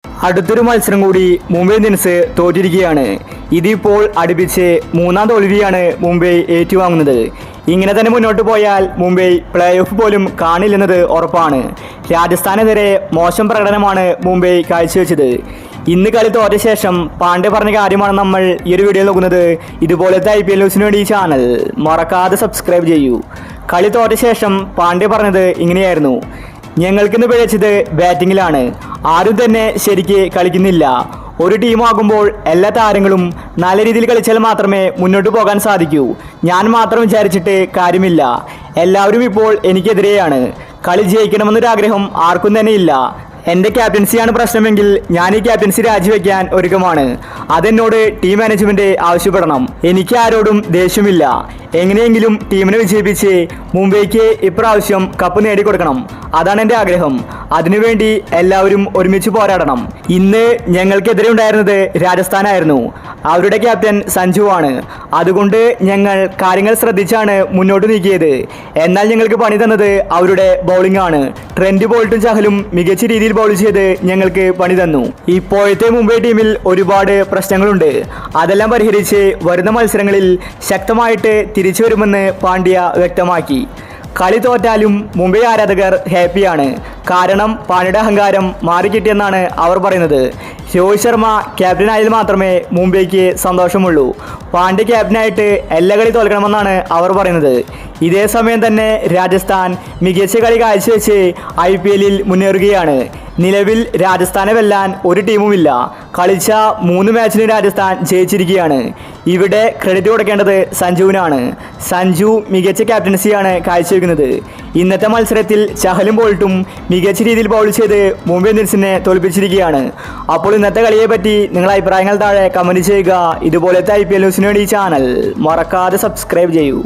അടുത്തൊരു മത്സരം കൂടി മുംബൈ ഇന്ത്യൻസ് തോറ്റിരിക്കുകയാണ്. ഇതിപ്പോൾ അടുപ്പിച്ച് മൂന്നാം തോൽവിയാണ് മുംബൈ ഏറ്റുവാങ്ങുന്നത്. ഇങ്ങനെ തന്നെ മുന്നോട്ട് പോയാൽ മുംബൈ പ്ലേ ഓഫ് പോലും കാണില്ലെന്നത് ഉറപ്പാണ്. രാജസ്ഥാനെതിരെ മോശം പ്രകടനമാണ് മുംബൈ കാഴ്ചവെച്ചത്. ഇന്ന് കളി തോറ്റ ശേഷം പാണ്ഡെ പറഞ്ഞ കാര്യമാണ് നമ്മൾ ഈ ഒരു വീഡിയോയിൽ നോക്കുന്നത്. ഇതുപോലത്തെ IPL ന്യൂസിന് വേണ്ടി ഈ ചാനൽ മറക്കാതെ സബ്സ്ക്രൈബ് ചെയ്യൂ. കളി തോറ്റ ശേഷം പാണ്ഡെ പറഞ്ഞത് ഇങ്ങനെയായിരുന്നു: ഞങ്ങൾക്കിന്ന് പിഴച്ചത് ബാറ്റിങ്ങിലാണ്. ആരും തന്നെ ശരിക്ക് കളിക്കുന്നില്ല. ഒരു ടീമാകുമ്പോൾ എല്ലാ താരങ്ങളും നല്ല രീതിയിൽ കളിച്ചാൽ മാത്രമേ മുന്നോട്ട് പോകാൻ സാധിക്കൂ. ഞാൻ മാത്രം വിചാരിച്ചിട്ട് കാര്യമില്ല. എല്ലാവരും ഇപ്പോൾ എനിക്കെതിരെയാണ്. കളി ജയിക്കണമെന്നൊരാഗ്രഹം ആർക്കും തന്നെ ഇല്ല. എൻ്റെ ക്യാപ്റ്റൻസിയാണ് പ്രശ്നമെങ്കിൽ ഞാൻ ഈ ക്യാപ്റ്റൻസി രാജിവെക്കാൻ ഒരുക്കമാണ്. അതെന്നോട് ടീം മാനേജ്മെൻറ്റ് ആവശ്യപ്പെടണം. എനിക്ക് ആരോടും ദേഷ്യമില്ല. എങ്ങനെയെങ്കിലും ടീമിനെ വിജയിപ്പിച്ച് മുംബൈക്ക് ഇപ്രാവശ്യം കപ്പ് നേടിക്കൊടുക്കണം. അതാണ് എൻ്റെ ആഗ്രഹം. അതിനുവേണ്ടി എല്ലാവരും ഒരുമിച്ച് പോരാടണം. ഇന്ന് ഞങ്ങൾക്കെതിരെ ഉണ്ടായിരുന്നത് രാജസ്ഥാനായിരുന്നു. അവരുടെ ക്യാപ്റ്റൻ സഞ്ജുവാണ്. അതുകൊണ്ട് ഞങ്ങൾ കാര്യങ്ങൾ ശ്രദ്ധിച്ചാണ് മുന്നോട്ട് നീക്കിയത്. എന്നാൽ ഞങ്ങൾക്ക് പണി തന്നത് അവരുടെ ബൗളിംഗ് ആണ്. ട്രെൻഡ് ബോൾട്ടും ചഹലും മികച്ച രീതിയിൽ ബൗൾ ചെയ്ത് ഞങ്ങൾക്ക് പണി തന്നു. ഇപ്പോഴത്തെ മുംബൈ ടീമിൽ ഒരുപാട് പ്രശ്നങ്ങളുണ്ട്. അതെല്ലാം പരിഹരിച്ച് വരുന്ന മത്സരങ്ങളിൽ ശക്തമായിട്ട് തിരിച്ചു വരുമെന്ന് പാണ്ഡ്യ വ്യക്തമാക്കി. കളി തോറ്റാലും മുംബൈ ആരാധകർ ഹാപ്പിയാണ്. കാരണം പാണ്ഡ്യയുടെ അഹങ്കാരം മാറിക്കിട്ടിയെന്നാണ് അവർ പറയുന്നത്. രോഹിത് ശർമ്മ ക്യാപ്റ്റനായാൽ മാത്രമേ മുംബൈക്ക് സന്തോഷമുള്ളൂ. പാണ്ഡ്യ ക്യാപ്റ്റനായിട്ട് എല്ലാ കളി തോൽക്കണമെന്നാണ് അവർ പറയുന്നത്. ഇതേ സമയം തന്നെ രാജസ്ഥാൻ മികച്ച കളി കാഴ്ചവെച്ച് IPLൽ മുന്നേറുകയാണ്. നിലവിൽ രാജസ്ഥാനെ വെല്ലാൻ ഒരു ടീമുമില്ല. കളിച്ച 3 മാച്ചിലും രാജസ്ഥാൻ ജയിച്ചിരിക്കുകയാണ്. ഇവിടെ ക്രെഡിറ്റ് കൊടുക്കേണ്ടത് സഞ്ജുവിനാണ്. സഞ്ജു മികച്ച ക്യാപ്റ്റൻസിയാണ് കാഴ്ചവെക്കുന്നത്. ഇന്നത്തെ മത്സരത്തിൽ ചഹലും ബോൾട്ടും മികച്ച രീതിയിൽ ബൗൾ ചെയ്ത് മുംബൈ ഇന്ത്യൻസിനെ തോൽപ്പിച്ചിരിക്കുകയാണ്. അപ്പോൾ ഇന്നത്തെ കളിയെ പറ്റി നിങ്ങളുടെ അഭിപ്രായങ്ങൾ താഴെ കമൻറ്റ് ചെയ്യുക. ഇതുപോലത്തെ IPL ന്യൂസിന് വേണ്ടി ഈ ചാനൽ മറക്കാതെ സബ്സ്ക്രൈബ് ചെയ്യൂ.